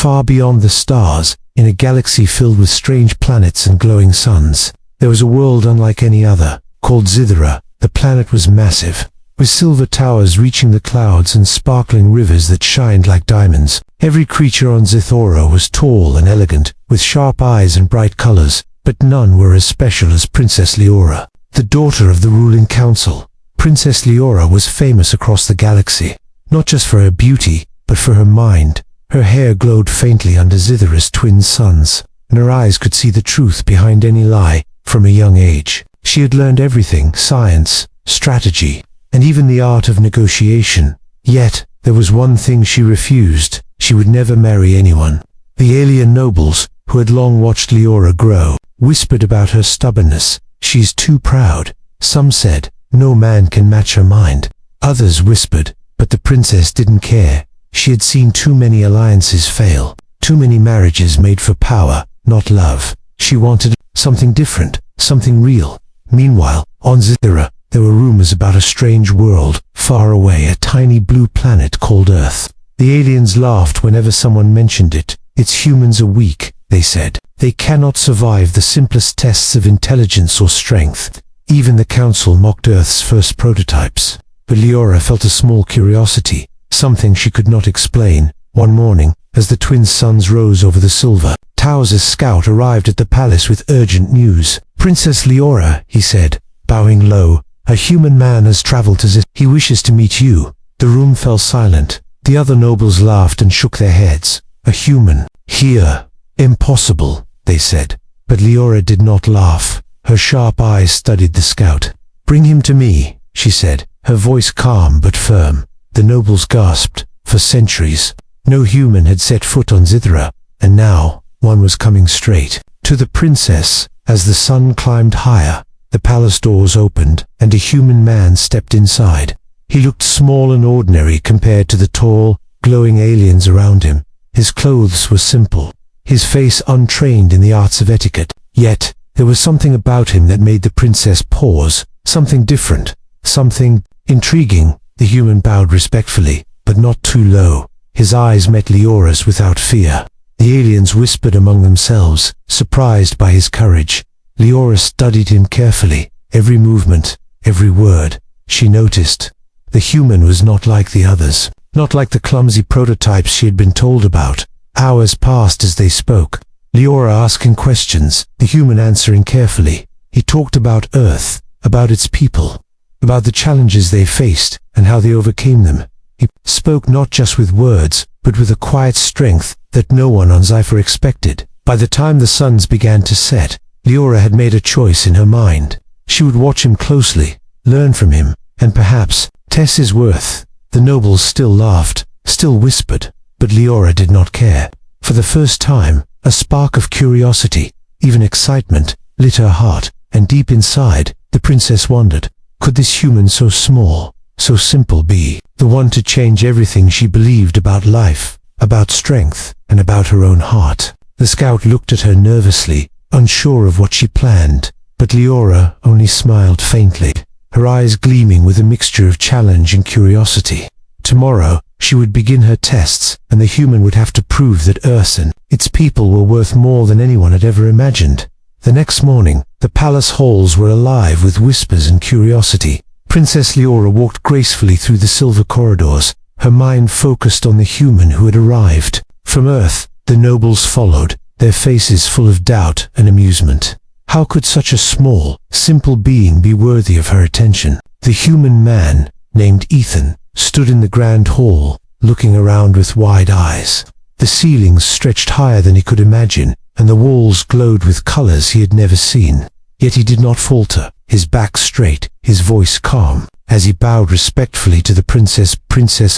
Far beyond the stars, in a galaxy filled with strange planets and glowing suns, there was a world unlike any other, called Zithera. The planet was massive, with silver towers reaching the clouds and sparkling rivers that shined like diamonds. Every creature on Zithora was tall and elegant, with sharp eyes and bright colors, but none were as special as Princess Leora, the daughter of the ruling council. Princess Leora was famous across the galaxy, not just for her beauty, but for her mind. Her hair glowed faintly under Zithera's twin suns, and her eyes could see the truth behind any lie. From a young age, she had learned everything: science, strategy, and even the art of negotiation. Yet, there was one thing she refused: she would never marry anyone. The alien nobles, who had long watched Leora grow, whispered about her stubbornness. "She's too proud." Some said, "No man can match her mind." Others whispered, but the princess didn't care. She had seen too many alliances fail, too many marriages made for power, not love. She wanted something different, something real. Meanwhile, on Zithera, there were rumors about a strange world, far away, a tiny blue planet called Earth. The aliens laughed whenever someone mentioned it. "Its humans are weak," they said. "They cannot survive the simplest tests of intelligence or strength." Even the council mocked Earth's first prototypes. But Leora felt a small curiosity, something she could not explain. One morning, as the twin suns rose over the silver towers, a scout arrived at the palace with urgent news. "Princess Leora," he said, bowing low, "a human man has traveled to Zith. He wishes to meet you." The room fell silent. The other nobles laughed and shook their heads. "A human? Here? Impossible," they said. But Leora did not laugh. Her sharp eyes studied the scout. "Bring him to me," she said, her voice calm but firm. The nobles gasped. For centuries, no human had set foot on Zithera, and now one was coming straight to the princess. As the sun climbed higher, the palace doors opened, and a human man stepped inside. He looked small and ordinary compared to the tall, glowing aliens around him. His clothes were simple, his face untrained in the arts of etiquette. Yet, there was something about him that made the princess pause, something different, something intriguing. The human bowed respectfully, but not too low. His eyes met Leora's without fear. The aliens whispered among themselves, surprised by his courage. Leora studied him carefully, every movement, every word. She noticed the human was not like the others, not like the clumsy prototypes she had been told about. Hours passed as they spoke, Leora asking questions, the human answering carefully. He talked about Earth, about its people, about the challenges they faced and how they overcame them. He spoke not just with words, but with a quiet strength that no one on Zephyr expected. By the time the suns began to set, Leora had made a choice in her mind. She would watch him closely, learn from him, and perhaps test his worth. The nobles still laughed, still whispered, but Leora did not care. For the first time, a spark of curiosity, even excitement, lit her heart, and deep inside, the princess wondered, could this human so small, so simple be the one to change everything she believed about life, about strength, and about her own heart? The scout looked at her nervously, unsure of what she planned, but Leora only smiled faintly, her eyes gleaming with a mixture of challenge and curiosity. Tomorrow, she would begin her tests, and the human would have to prove that Earth and its people were worth more than anyone had ever imagined. The next morning, the palace halls were alive with whispers and curiosity. Princess Leora walked gracefully through the silver corridors, her mind focused on the human who had arrived. From Earth, the nobles followed, their faces full of doubt and amusement. How could such a small, simple being be worthy of her attention? The human man, named Ethan, stood in the grand hall, looking around with wide eyes. The ceilings stretched higher than he could imagine, and the walls glowed with colors he had never seen. Yet he did not falter, his back straight, his voice calm. As he bowed respectfully to the Princess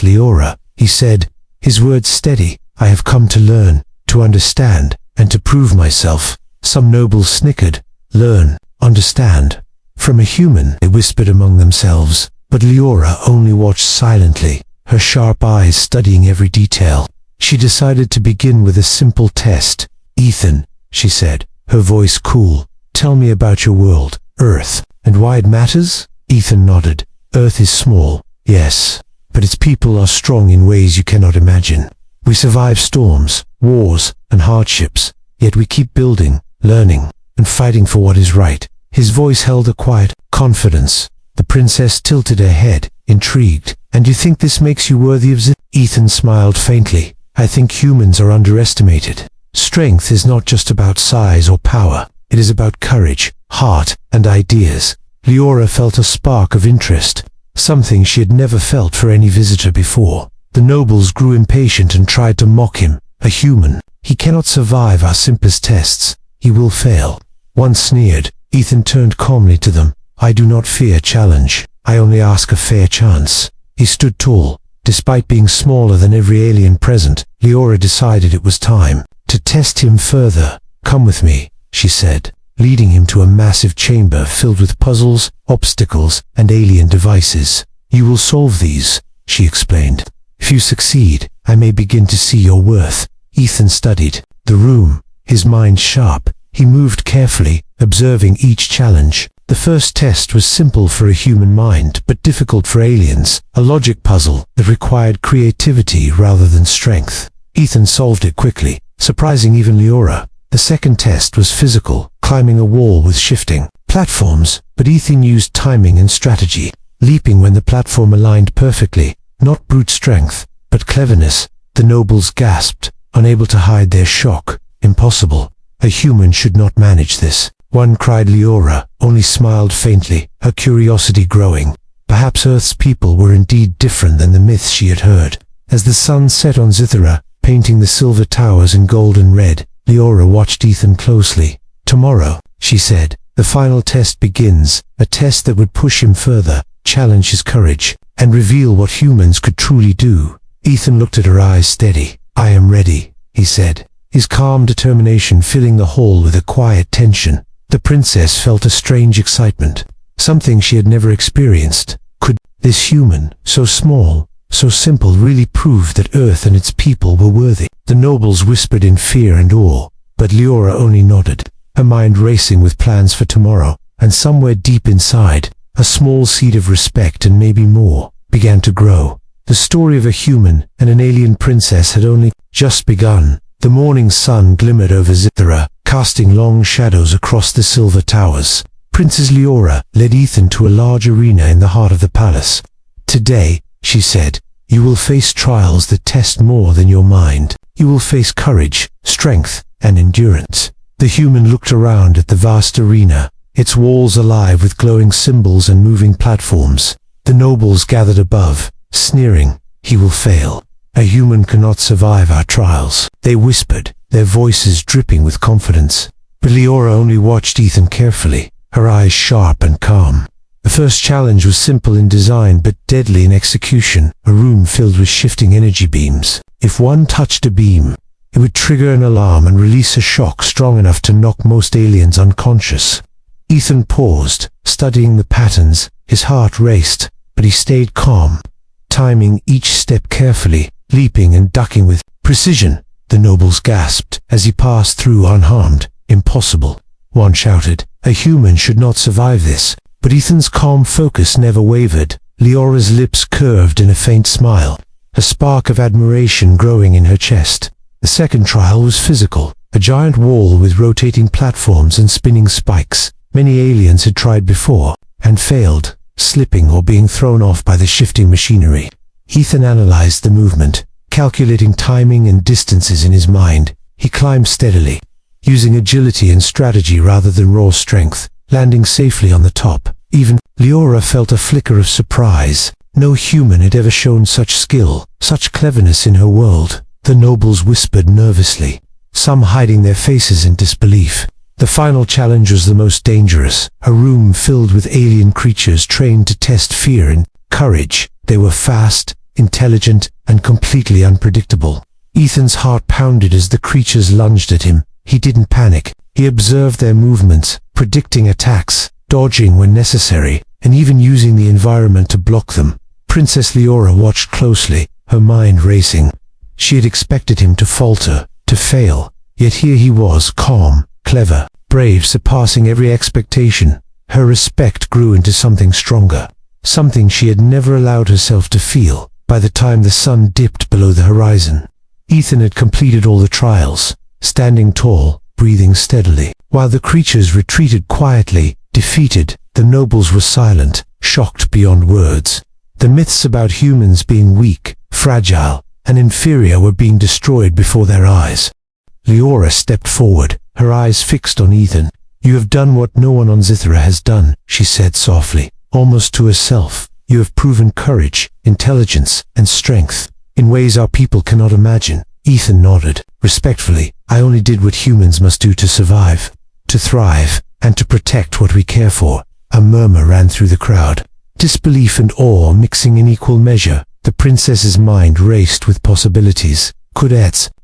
Leora, he said, his words steady, "I have come to learn, to understand, and to prove myself." Some nobles snickered. "Learn, understand." From a human, they whispered among themselves, but Leora only watched silently, her sharp eyes studying every detail. She decided to begin with a simple test. "Ethan," she said, her voice cool, "tell me about your world, Earth, and why it matters." Ethan nodded. "Earth is small, yes, but its people are strong in ways you cannot imagine. We survive storms, wars, and hardships. Yet we keep building, learning, and fighting for what is right. His voice held a quiet confidence. The princess tilted her head, intrigued. And you think this makes you worthy of Ethan smiled faintly. I think humans are underestimated. Strength is not just about size or power. It is about courage, heart, and ideas. Leora felt a spark of interest, something she had never felt for any visitor before. The nobles grew impatient and tried to mock him. A human. He cannot survive our simplest tests. He will fail. One sneered. Ethan turned calmly to them. I do not fear challenge. I only ask a fair chance. He stood tall. Despite being smaller than every alien present, Leora decided it was time to test him further. Come with me, she said, leading him to a massive chamber filled with puzzles, obstacles, and alien devices. You will solve these, she explained. If you succeed, I may begin to see your worth. Ethan studied the room, his mind sharp. He moved carefully, observing each challenge. The first test was simple for a human mind, but difficult for aliens, a logic puzzle that required creativity rather than strength. Ethan solved it quickly, surprising even Leora. The second test was physical, climbing a wall with shifting platforms, but Ethan used timing and strategy, leaping when the platform aligned perfectly, not brute strength, but cleverness. The nobles gasped, unable to hide their shock. Impossible. A human should not manage this. One cried. Leora only smiled faintly, her curiosity growing. Perhaps Earth's people were indeed different than the myths she had heard. As the sun set on Zithera, painting the silver towers in gold and red, Leora watched Ethan closely. Tomorrow, she said, the final test begins, a test that would push him further, challenge his courage, and reveal what humans could truly do. Ethan looked at her eyes steady. I am ready, he said, his calm determination filling the hall with a quiet tension. The princess felt a strange excitement, something she had never experienced. Could this human, so small, so simple, really prove that Earth and its people were worthy? The nobles whispered in fear and awe, but Leora only nodded, her mind racing with plans for tomorrow, and somewhere deep inside, a small seed of respect and maybe more began to grow. The story of a human and an alien princess had only just begun. The morning sun glimmered over Zithera, casting long shadows across the silver towers. Princess Leora led Ethan to a large arena in the heart of the palace. Today, she said, you will face trials that test more than your mind. You will face courage, strength, and endurance. The human looked around at the vast arena, its walls alive with glowing symbols and moving platforms. The nobles gathered above, sneering. He will fail. A human cannot survive our trials, they whispered, their voices dripping with confidence. But Leora only watched Ethan carefully, her eyes sharp and calm. The first challenge was simple in design but deadly in execution, a room filled with shifting energy beams. If one touched a beam, it would trigger an alarm and release a shock strong enough to knock most aliens unconscious. Ethan paused, studying the patterns. His heart raced, but he stayed calm, timing each step carefully, leaping and ducking with precision. The nobles gasped as he passed through unharmed. Impossible, one shouted. A human should not survive this. But Ethan's calm focus never wavered. Leora's lips curved in a faint smile, a spark of admiration growing in her chest. The second trial was physical, a giant wall with rotating platforms and spinning spikes. Many aliens had tried before, and failed, slipping or being thrown off by the shifting machinery. Ethan analyzed the movement, calculating timing and distances in his mind. He climbed steadily, using agility and strategy rather than raw strength, landing safely on the top. Even Leora felt a flicker of surprise. No human had ever shown such skill, such cleverness in her world. The nobles whispered nervously, some hiding their faces in disbelief. The final challenge was the most dangerous, a room filled with alien creatures trained to test fear and courage. They were fast, intelligent, and completely unpredictable. Ethan's heart pounded as the creatures lunged at him. He didn't panic. He observed their movements, predicting attacks, dodging when necessary, and even using the environment to block them. Princess Leora watched closely, her mind racing. She had expected him to falter, to fail, yet here he was, calm, clever, brave, surpassing every expectation. Her respect grew into something stronger, something she had never allowed herself to feel. By the time the sun dipped below the horizon, Ethan had completed all the trials, standing tall, breathing steadily. While the creatures retreated quietly, defeated, the nobles were silent, shocked beyond words. The myths about humans being weak, fragile, and inferior were being destroyed before their eyes. Leora stepped forward, her eyes fixed on Ethan. "You have done what no one on Zithra has done," she said softly, almost to herself. "You have proven courage, intelligence, and strength, in ways our people cannot imagine." Ethan nodded. Respectfully, "I only did what humans must do to survive, to thrive, and to protect what we care for." A murmur ran through the crowd. Disbelief and awe mixing in equal measure. The princess's mind raced with possibilities. Could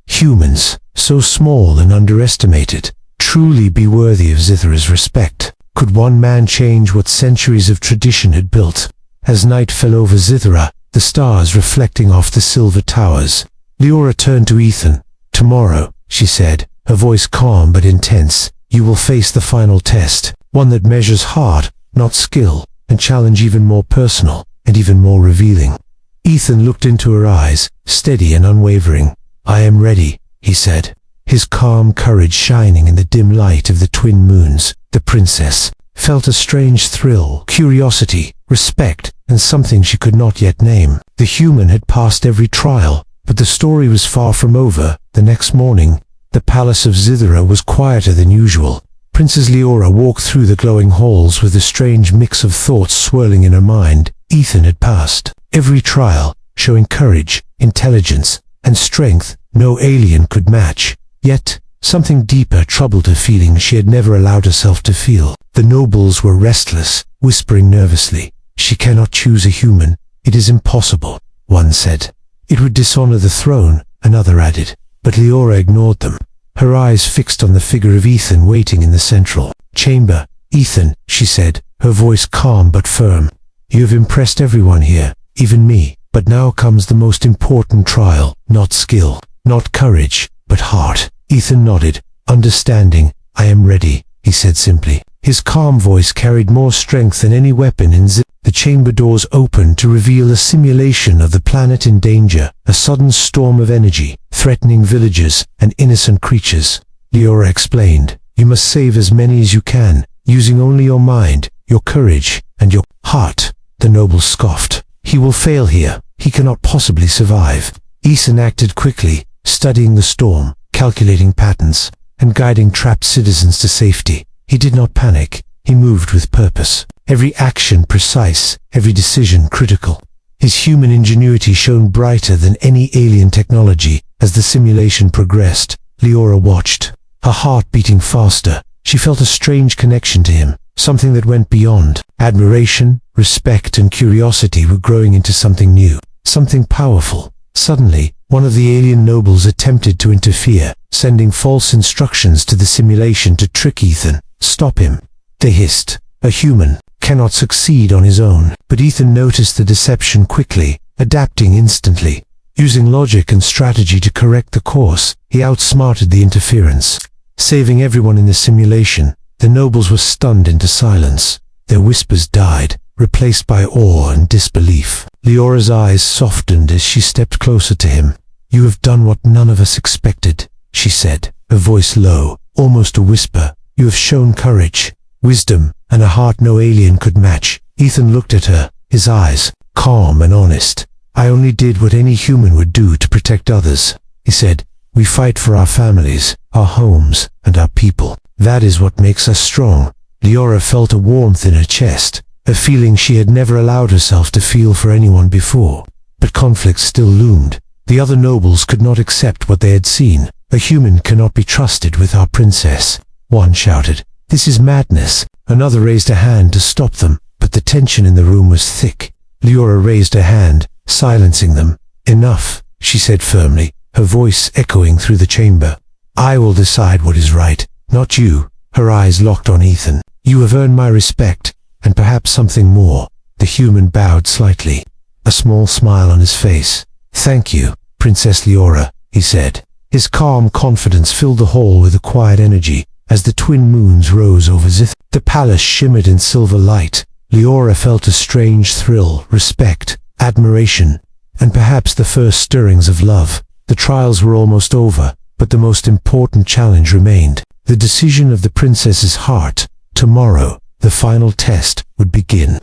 humans, so small and underestimated, truly be worthy of Zithra's respect? Could one man change what centuries of tradition had built? As night fell over Zithra, the stars reflecting off the silver towers, Leora turned to Ethan. "Tomorrow," she said, her voice calm but intense, "you will face the final test, one that measures heart, not skill, and challenge even more personal, and even more revealing." Ethan looked into her eyes, steady and unwavering. "I am ready," he said, his calm courage shining in the dim light of the twin moons. The princess felt a strange thrill, curiosity, respect, and something she could not yet name. The human had passed every trial, but the story was far from over. The next morning, the palace of Zithra was quieter than usual. Princess Leora walked through the glowing halls with a strange mix of thoughts swirling in her mind. Ethan had passed every trial, showing courage, intelligence, and strength no alien could match. Yet, something deeper troubled her, feeling she had never allowed herself to feel. The nobles were restless, whispering nervously. "She cannot choose a human. It is impossible," one said. "It would dishonor the throne," another added. But Leora ignored them, her eyes fixed on the figure of Ethan waiting in the central chamber. "Ethan," she said, her voice calm but firm, "you have impressed everyone here, even me. But now comes the most important trial, not skill, not courage, but heart." Ethan nodded, understanding. "I am ready," he said simply. His calm voice carried more strength than any weapon in The chamber doors opened to reveal a simulation of the planet in danger, a sudden storm of energy, threatening villagers and innocent creatures. Leora explained, "You must save as many as you can, using only your mind, your courage, and your heart." The noble scoffed. "He will fail here. He cannot possibly survive." Ethan acted quickly, studying the storm, calculating patterns, and guiding trapped citizens to safety. He did not panic. He moved with purpose. Every action precise, every decision critical. His human ingenuity shone brighter than any alien technology. As the simulation progressed, Leora watched, her heart beating faster. She felt a strange connection to him, something that went beyond. Admiration, respect, and curiosity were growing into something new, something powerful. Suddenly, one of the alien nobles attempted to interfere, sending false instructions to the simulation to trick Ethan. "Stop him," they hissed. "A human cannot succeed on his own." But Ethan noticed the deception quickly, adapting instantly. Using logic and strategy to correct the course, he outsmarted the interference. Saving everyone in the simulation, the nobles were stunned into silence. Their whispers died, replaced by awe and disbelief. Leora's eyes softened as she stepped closer to him. "You have done what none of us expected," she said, her voice low, almost a whisper. "You have shown courage, wisdom, and a heart no alien could match." Ethan looked at her, his eyes calm and honest. "I only did what any human would do to protect others," he said. "We fight for our families, our homes, and our people. That is what makes us strong." Leora felt a warmth in her chest, a feeling she had never allowed herself to feel for anyone before. But conflict still loomed. The other nobles could not accept what they had seen. "A human cannot be trusted with our princess," one shouted. "This is madness." Another raised a hand to stop them, but the tension in the room was thick. Leora raised her hand, silencing them. "Enough," she said firmly, her voice echoing through the chamber. "I will decide what is right, not you." Her eyes locked on Ethan. "You have earned my respect, and perhaps something more." The human bowed slightly, a small smile on his face. "Thank you, Princess Leora," he said. His calm confidence filled the hall with a quiet energy. As the twin moons rose over Zith, the palace shimmered in silver light. Leora felt a strange thrill, respect, admiration, and perhaps the first stirrings of love. The trials were almost over, but the most important challenge remained. The decision of the princess's heart. Tomorrow, the final test would begin.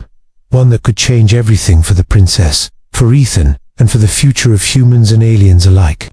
One that could change everything for the princess, for Ethan, and for the future of humans and aliens alike.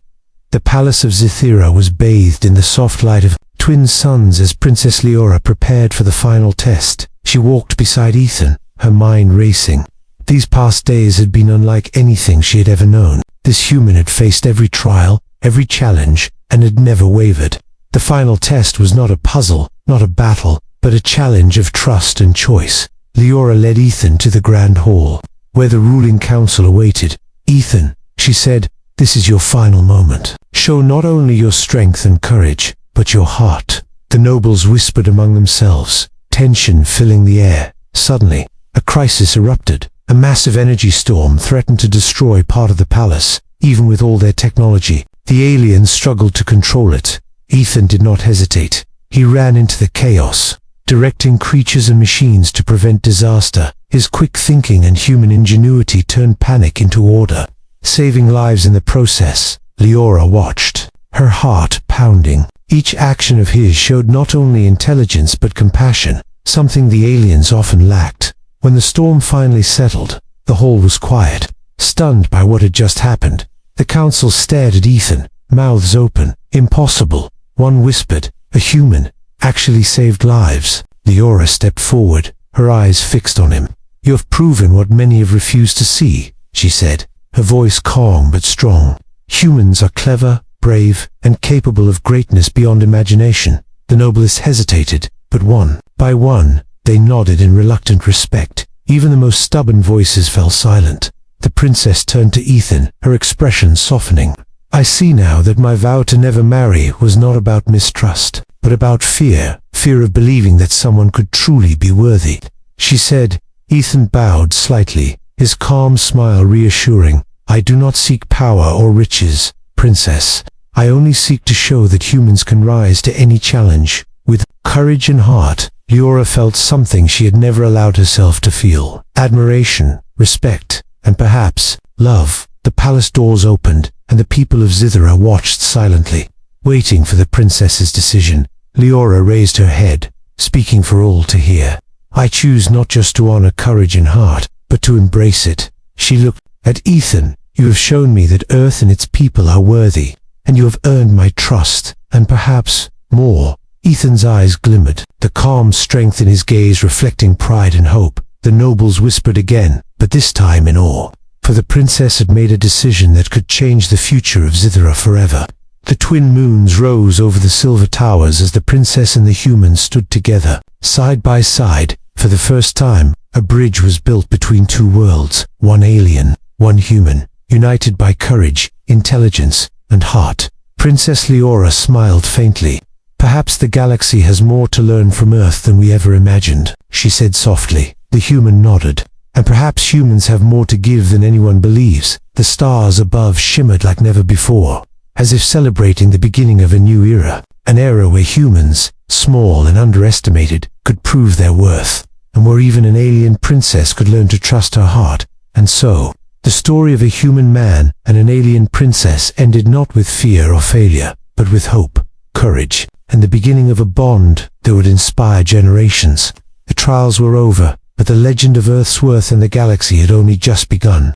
The palace of Zythera was bathed in the soft light of twin suns as Princess Leora prepared for the final test. She walked beside Ethan, her mind racing. These past days had been unlike anything she had ever known. This human had faced every trial, every challenge, and had never wavered. The final test was not a puzzle, not a battle, but a challenge of trust and choice. Leora led Ethan to the grand hall, where the ruling council awaited. "Ethan," she said, "this is your final moment. Show not only your strength and courage, but your heart." The nobles whispered among themselves, tension filling the air. Suddenly, a crisis erupted. A massive energy storm threatened to destroy part of the palace. Even with all their technology, the aliens struggled to control it. Ethan did not hesitate. He ran into the chaos, directing creatures and machines to prevent disaster. His quick thinking and human ingenuity turned panic into order, saving lives in the process. Leora watched, her heart pounding. Each action of his showed not only intelligence but compassion, something the aliens often lacked. When the storm finally settled, the hall was quiet. Stunned by what had just happened, the council stared at Ethan, mouths open. "Impossible," one whispered. "A human actually saved lives." Leora stepped forward, her eyes fixed on him. "You have proven what many have refused to see," she said, her voice calm but strong. "Humans are clever, brave, and capable of greatness beyond imagination." The nobles hesitated, but one by one, they nodded in reluctant respect. Even the most stubborn voices fell silent. The princess turned to Ethan, her expression softening. "I see now that my vow to never marry was not about mistrust, but about fear of believing that someone could truly be worthy," she said. Ethan bowed slightly, his calm smile reassuring. "I do not seek power or riches, princess. I only seek to show that humans can rise to any challenge. With courage and heart." Leora felt something she had never allowed herself to feel. Admiration, respect, and perhaps love. The palace doors opened, and the people of Zythera watched silently, waiting for the princess's decision. Leora raised her head, speaking for all to hear. "I choose not just to honor courage and heart, but to embrace it." She looked at Ethan. "You have shown me that Earth and its people are worthy, and you have earned my trust, and perhaps more." Ethan's eyes glimmered, the calm strength in his gaze reflecting pride and hope. The nobles whispered again, but this time in awe, for the princess had made a decision that could change the future of Zythera forever. The twin moons rose over the silver towers as the princess and the humans stood together, side by side. For the first time, a bridge was built between two worlds, one alien, one human, united by courage, intelligence, and heart. Princess Leora smiled faintly. "Perhaps the galaxy has more to learn from Earth than we ever imagined," she said softly. The human nodded. "And perhaps humans have more to give than anyone believes." The stars above shimmered like never before, as if celebrating the beginning of a new era. An era where humans, small and underestimated, could prove their worth, and where even an alien princess could learn to trust her heart. And so, the story of a human man and an alien princess ended not with fear or failure, but with hope, courage, and the beginning of a bond that would inspire generations. The trials were over, but the legend of Earth's worth in the galaxy had only just begun.